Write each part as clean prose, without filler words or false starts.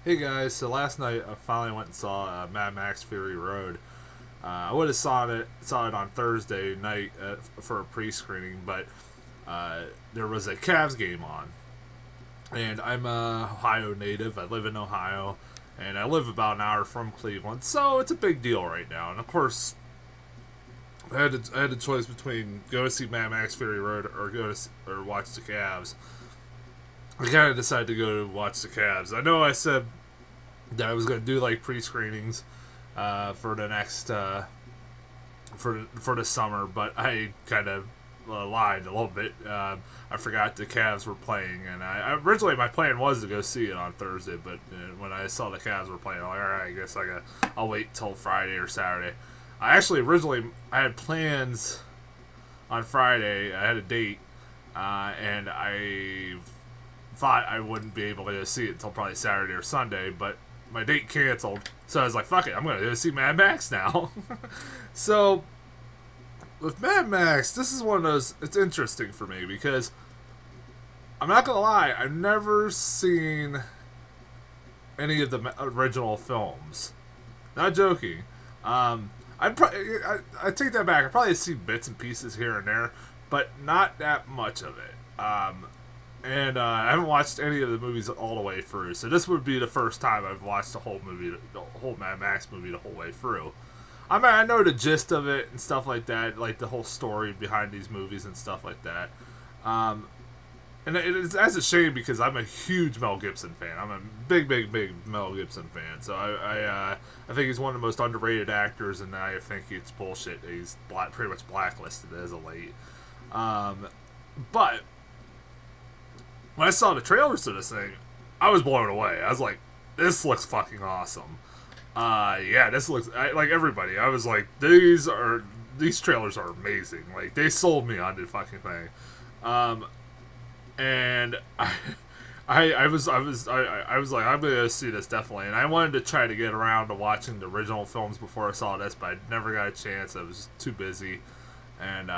Hey guys, so last night I finally went and saw Mad Max Fury Road. I would have saw it on Thursday night for a pre-screening, but there was a Cavs game on, and I'm a Ohio native. I live in Ohio, and I live about an hour from Cleveland, so it's a big deal right now. And of course, I had a choice between go see Mad Max Fury Road or or watch the Cavs. I kind of decided to go to watch the Cavs. I know I said that I was going to do like pre-screenings for the next for the summer, but I kind of lied a little bit. I forgot the Cavs were playing, and originally my plan was to go see it on Thursday, but when I saw the Cavs were playing, I'm like, all right, I guess I'll wait till Friday or Saturday. I had plans on Friday. I had a date, and I thought I wouldn't be able to go see it until probably Saturday or Sunday, but my date canceled. So I was like, fuck it, I'm going to go see Mad Max now. So, with Mad Max, this is one of those, it's interesting for me because I'm not going to lie, I've never seen any of the original films. Not joking. I take that back. I probably see bits and pieces here and there, but not that much of it. And I haven't watched any of the movies all the way through, so this would be the first time I've watched the whole Mad Max movie the whole way through. I mean, I know the gist of it and stuff like that, like the whole story behind these movies and stuff like that. Um, and that's a shame because I'm a huge Mel Gibson fan. I'm a big Mel Gibson fan. So I think he's one of the most underrated actors, and I think it's bullshit. He's pretty much blacklisted as of late. But when I saw the trailers to this thing, I was blown away. I was like, this looks fucking awesome. Yeah, this looks like everybody. I was like, these trailers are amazing. Like they sold me on the fucking thing. And I was like, I'm gonna see this definitely. And I wanted to try to get around to watching the original films before I saw this, but I never got a chance. I was too busy, and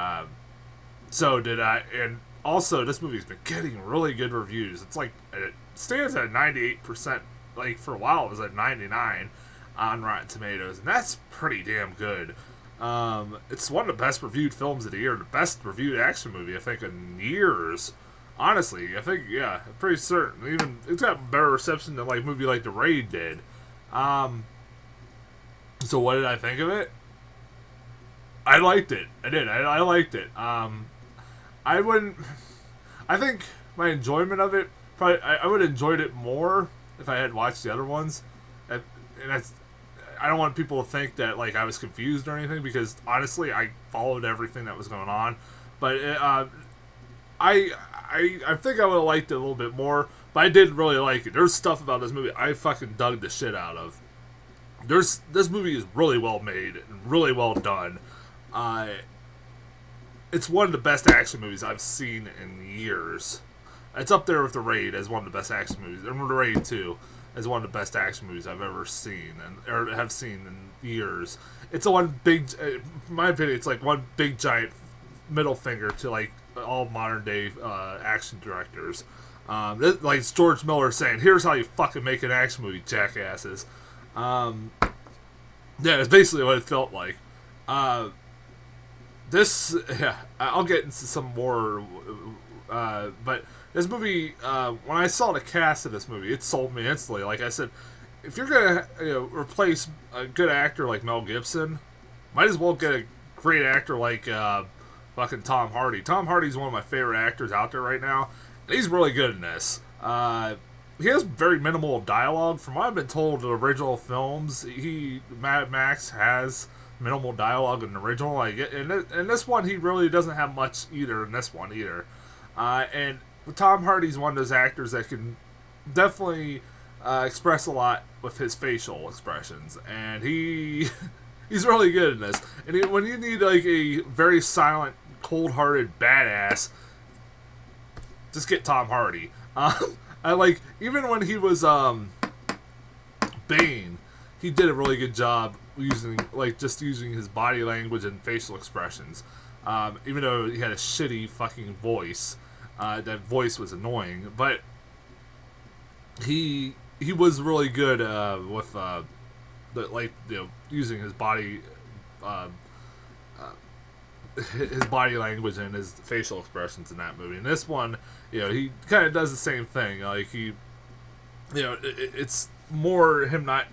so did I. And also, this movie's been getting really good reviews. It's like it stands at 98%. Like for a while, it was at 99 on Rotten Tomatoes, and that's pretty damn good. It's one of the best reviewed films of the year, the best reviewed action movie I think in years. Honestly, I think I'm pretty certain. Even it's got better reception than like movie like The Raid did. Um, so what did I think of it? I liked it. I did. I liked it. I wouldn't. I think my enjoyment of it probably I would have enjoyed it more if I had watched the other ones, and that's. I don't want people to think that like I was confused or anything because honestly I followed everything that was going on, but I think I would have liked it a little bit more, but I did really like it. There's stuff about this movie I fucking dug the shit out of. This movie is really well made and really well done. Uh, it's one of the best action movies I've seen in years. It's up there with The Raid as one of the best action movies, and The Raid 2 as one of the best action movies I've ever seen or have seen in years. It's a one big, in my opinion, it's like one big giant middle finger to like all modern day action directors. Like it's George Miller saying, "Here's how you fucking make an action movie, jackasses." Um, yeah, it's basically what it felt like. Uh, I'll get into some more, but this movie, when I saw the cast of this movie, it sold me instantly. Like I said, if you're gonna replace a good actor like Mel Gibson, might as well get a great actor like fucking Tom Hardy. Tom Hardy's one of my favorite actors out there right now, and he's really good in this. He has very minimal dialogue. From what I've been told, the original films, Mad Max has minimal dialogue in the original. Like in this one, he really doesn't have much either. In this one either, and Tom Hardy's one of those actors that can definitely express a lot with his facial expressions, and he's really good in this. And when you need like a very silent, cold-hearted badass, just get Tom Hardy. I like even when he was Bane, he did a really good job using his body language and facial expressions. Even though he had a shitty fucking voice, that voice was annoying. But he he was really good with using his body, uh, his body language and his facial expressions in that movie. In this one, he kind of does the same thing. Like it's more him not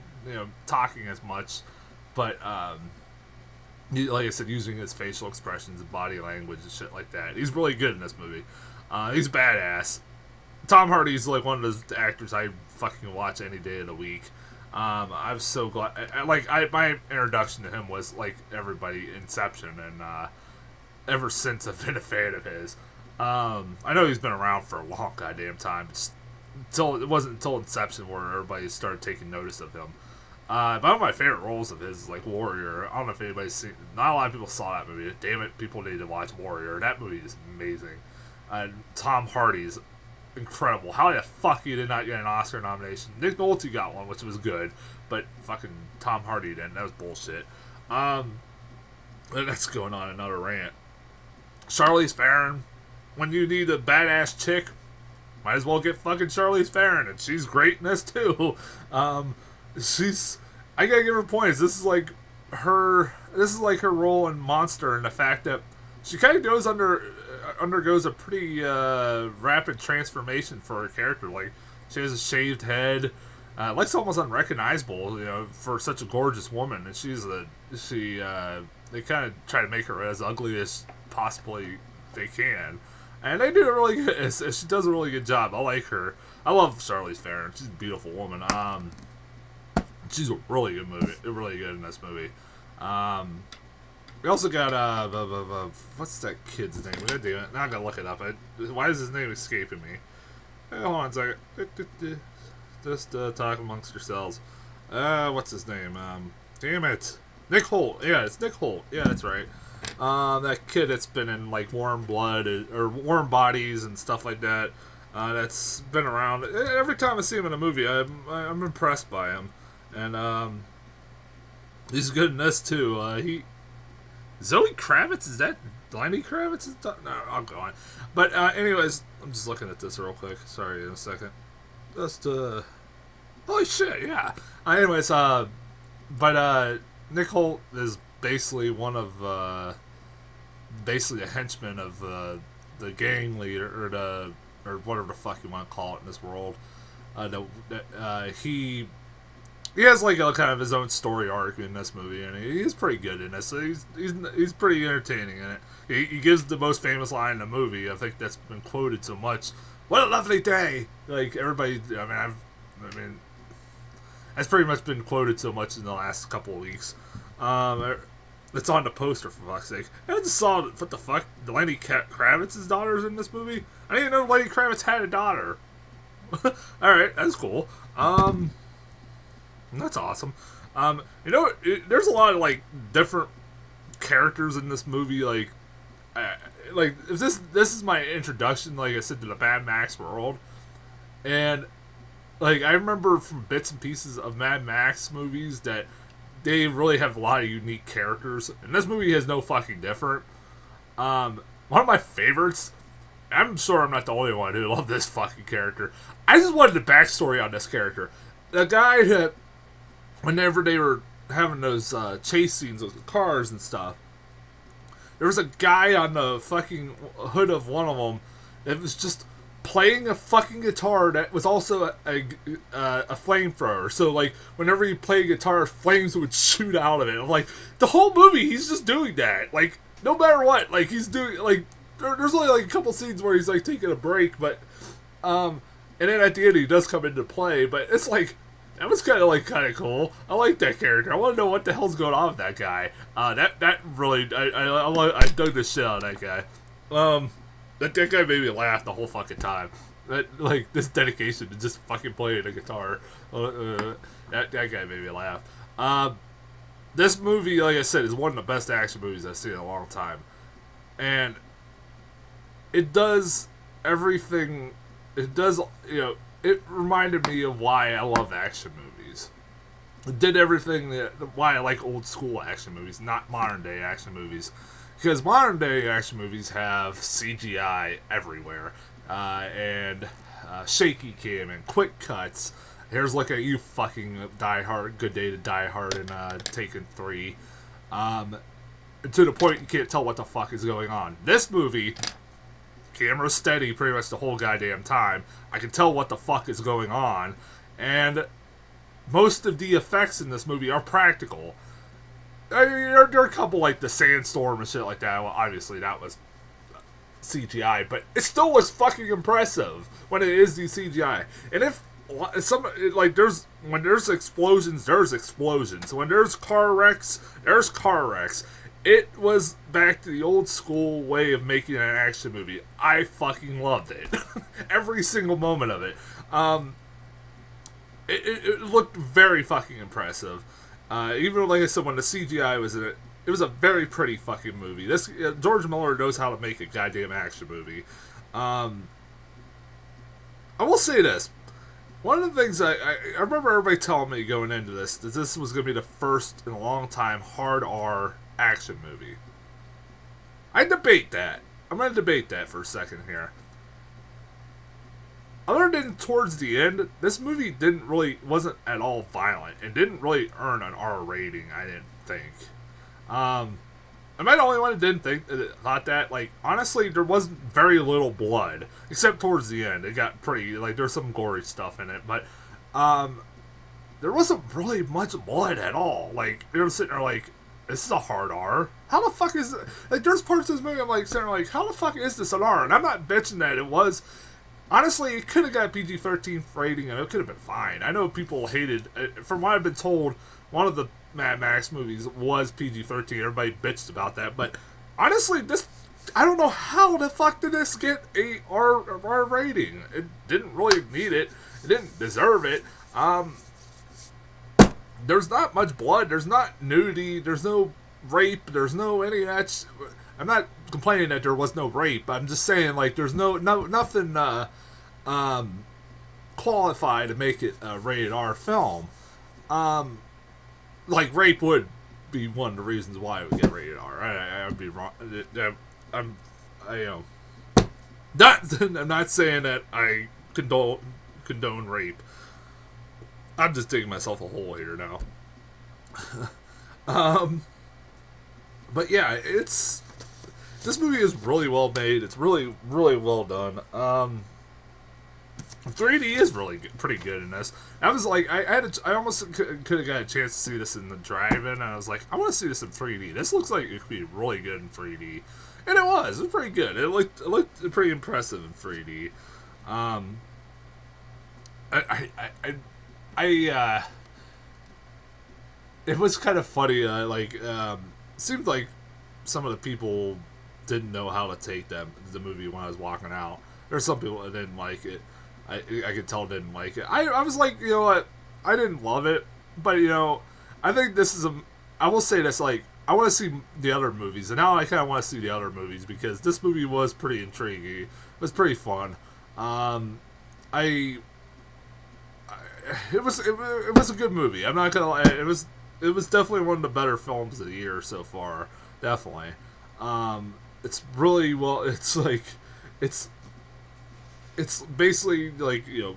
talking as much, but like I said, using his facial expressions and body language and shit like that. He's really good in this movie. He's badass. Tom Hardy's like one of those actors I fucking watch any day of the week. I'm so glad. My introduction to him was like everybody, Inception, and ever since I've been a fan of his. I know he's been around for a long goddamn time. It wasn't until Inception where everybody started taking notice of him. One of my favorite roles of his is like Warrior. I don't know if anybody's seen. Not a lot of people saw that movie. Damn it, people need to watch Warrior. That movie is amazing. Tom Hardy's incredible. How the fuck he did not get an Oscar nomination? Nick Nolte got one, which was good, but fucking Tom Hardy didn't. That was bullshit. That's going on another rant. Charlize Theron. When you need a badass chick, might as well get fucking Charlize Theron, and she's great in this too. I gotta give her points. This is like her role in Monster, and the fact that she kind of undergoes a pretty rapid transformation for her character. Like, she has a shaved head, looks almost unrecognizable, for such a gorgeous woman. And they kind of try to make her as ugly as possibly they can, and they do a really good. She does a really good job. I like her. I love Charlize Theron. She's a beautiful woman. She's a really good in this movie. We also got what's that kid's name? God damn it! Now I gotta look it up. Why is his name escaping me? Hey, hold on a second. Just talk amongst yourselves. What's his name? Damn it, Nick Holt. Yeah, it's Nick Holt. Yeah, that's right. That kid that's been in like Warm Blood or Warm Bodies and stuff like that. That's been around. Every time I see him in a movie, I'm impressed by him. And he's good in this too. Zoe Kravitz, is that Lenny Kravitz? No, I'll go on. But anyways, I'm just looking at this real quick. Sorry, in a second. Just holy shit, yeah. Anyways, but Nick Holt is basically one of basically a henchman of the gang leader or whatever the fuck you want to call it in this world. He has like a kind of his own story arc in this movie, and he's pretty good in this. So he's pretty entertaining in it. He gives the most famous line in the movie. I think that's been quoted so much. What a lovely day! Like everybody, I mean, that's pretty much been quoted so much in the last couple of weeks. It's on the poster, for fuck's sake. I just saw what the fuck. Lenny Kravitz's daughter's in this movie. I didn't know Lenny Kravitz had a daughter. All right, that's cool. That's awesome. There's a lot of like different characters in this movie. Like if this is my introduction, like I said, to the Mad Max world, and like I remember from bits and pieces of Mad Max movies that they really have a lot of unique characters, and this movie is no fucking different. One of my favorites. I'm sure I'm not the only one who loved this fucking character. I just wanted the backstory on this character. The guy that, whenever they were having those chase scenes with cars and stuff, there was a guy on the fucking hood of one of them that was just playing a fucking guitar that was also a flamethrower. So, like, whenever he played guitar, flames would shoot out of it. I'm like, the whole movie, he's just doing that. Like, no matter what, like, he's doing, like, there's only, like, a couple scenes where he's, like, taking a break, but, and then at the end he does come into play, but it's like, that was kind of cool. I like that character. I want to know what the hell's going on with that guy. That really, I dug the shit out of that guy. That guy made me laugh the whole fucking time. Like, this dedication to just fucking playing a guitar. That guy made me laugh. This movie, like I said, is one of the best action movies I've seen in a long time. And it does everything. It does, it reminded me of why I love action movies. It did everything why I like old school action movies, not modern day action movies. Because modern day action movies have CGI everywhere, and shaky cam and quick cuts, Here's look at you fucking Die Hard, Good Day to Die Hard, and Taken 3. To the point you can't tell what the fuck is going on. This movie, camera steady pretty much the whole goddamn time. I can tell what the fuck is going on, and most of the effects in this movie are practical. I mean, there are a couple like the sandstorm and shit like that. Well, obviously that was CGI, but it still was fucking impressive when it is the CGI. And if some like when there's explosions, there's explosions. When there's car wrecks, there's car wrecks. It was back to the old school way of making an action movie. I fucking loved it. Every single moment of it. It looked very fucking impressive. Even like I said, when the CGI was in it, it was a very pretty fucking movie. This George Miller knows how to make a goddamn action movie. I will say this. One of the things I remember everybody telling me going into this that this was going to be the first in a long time hard R action movie. I debate that. I'm going to debate that for a second here. Other than towards the end, this movie wasn't at all violent and didn't really earn an R rating, I didn't think. Am I the only one that thought that? Like, honestly, there wasn't very little blood, except towards the end. It got pretty, like, there's some gory stuff in it, but, there wasn't really much blood at all. Like, you're sitting there like, this is a hard R. How the fuck is it? Like, there's parts of this movie I'm like, sitting there like, how the fuck is this an R? And I'm not bitching that it was. Honestly, it could have got PG-13 rating, and it could have been fine. I know people hated, from what I've been told, one of the Mad Max movies was PG-13. Everybody bitched about that, but honestly, I don't know how the fuck did this get a R rating. It didn't really need it. It didn't deserve it. There's not much blood. There's not nudity. There's no rape. There's no any of that. I'm not complaining that there was no rape. I'm just saying, like, there's nothing qualified to make it a rated R film. Like, rape would be one of the reasons why it would get rated R. I'd be wrong. I'm not saying that I condone rape. I'm just digging myself a hole here now. But yeah, this movie is really well made. It's really, really well done. 3D is really good, pretty good in this. I was like, I almost could have got a chance to see this in the drive-in, and I was like, I want to see this in 3D. This looks like it could be really good in 3D, and it was. It was pretty good. It looked pretty impressive in 3D. It was kind of funny. Seemed like some of the people didn't know how to take the movie when I was walking out. There's some people that didn't like it. I could tell didn't like it. I was like, you know what? I didn't love it, but you know, I think this is I will say this, like, I want to see the other movies, and now I kind of want to see the other movies because this movie was pretty intriguing. It was pretty fun. It was a good movie. I'm not gonna lie. It was definitely one of the better films of the year so far. Definitely. It's really well. It's like it's basically like, you know,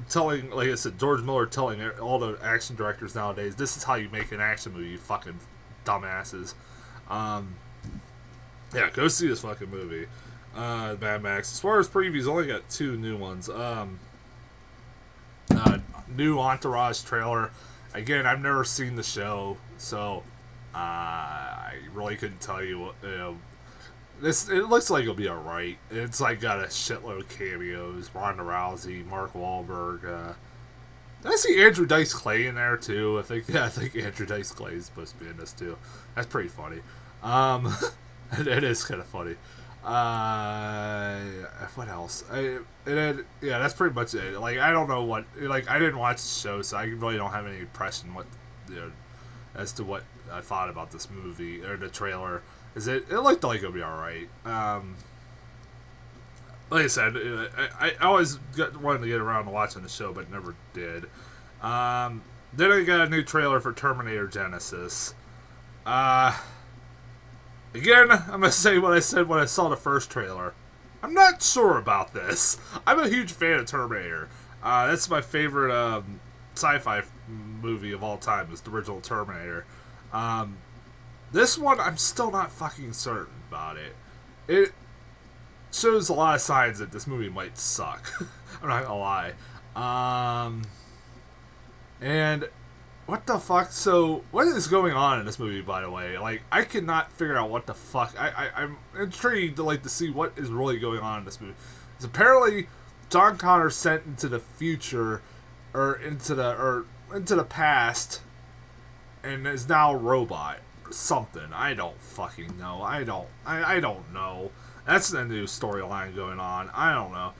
telling, like I said, George Miller telling all the action directors nowadays, this is how you make an action movie, you fucking dumbasses. Yeah, go see this fucking movie. Mad Max. As far as previews, only got 2 new ones. New Entourage trailer. Again, I've never seen the show, so I really couldn't tell you what, you know. It looks like it'll be alright. It's like got a shitload of cameos. Ronda Rousey, Mark Wahlberg. Did I see Andrew Dice Clay in there too? I think Andrew Dice Clay is supposed to be in this too. That's pretty funny. It is kind of funny. What else? Yeah, that's pretty much it. Like, I don't know what. Like, I didn't watch the show, so I really don't have any impression as to what I thought about this movie or the trailer. It looked like it'll be alright. Like I said, I always wanted to get around to watching the show, but never did. Then I got a new trailer for Terminator Genisys. Again, I'm going to say what I said when I saw the first trailer. I'm not sure about this. I'm a huge fan of Terminator. That's my favorite sci-fi movie of all time. Is the original Terminator. Um, this one, I'm still not fucking certain about it. It shows a lot of signs that this movie might suck. I'm not gonna lie. Um, and what the fuck? So, what is going on in this movie, by the way? Like, I cannot figure out what the fuck. I'm intrigued to, like, to see what is really going on in this movie. Because apparently, John Connor sent into the future, or into the past, and is now a robot. Or something. I don't fucking know. I don't know. That's the new storyline going on. I don't know.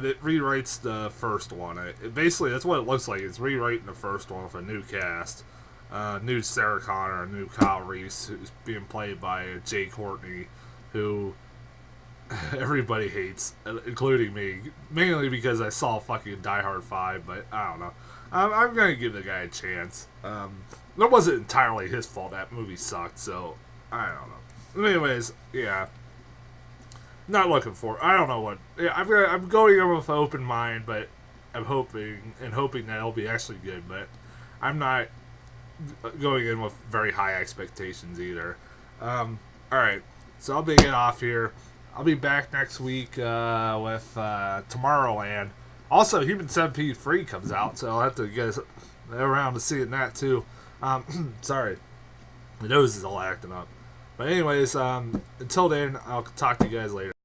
It rewrites the first one. Basically, that's what it looks like. It's rewriting the first one with a new cast. New Sarah Connor, new Kyle Reese, who's being played by Jay Courtney, who everybody hates, including me. Mainly because I saw fucking Die Hard 5, but I don't know. I'm going to give the guy a chance. It wasn't entirely his fault. That movie sucked, so I don't know. Anyways, yeah. Not looking for. I don't know what. Yeah, I'm going in with an open mind, but I'm hoping that it'll be actually good. But I'm not going in with very high expectations either. All right, so I'll be getting off here. I'll be back next week with Tomorrowland. Also, Human Centipede 3 comes out, so I'll have to get around to seeing that too. Sorry, my nose is all acting up. But anyways, until then, I'll talk to you guys later.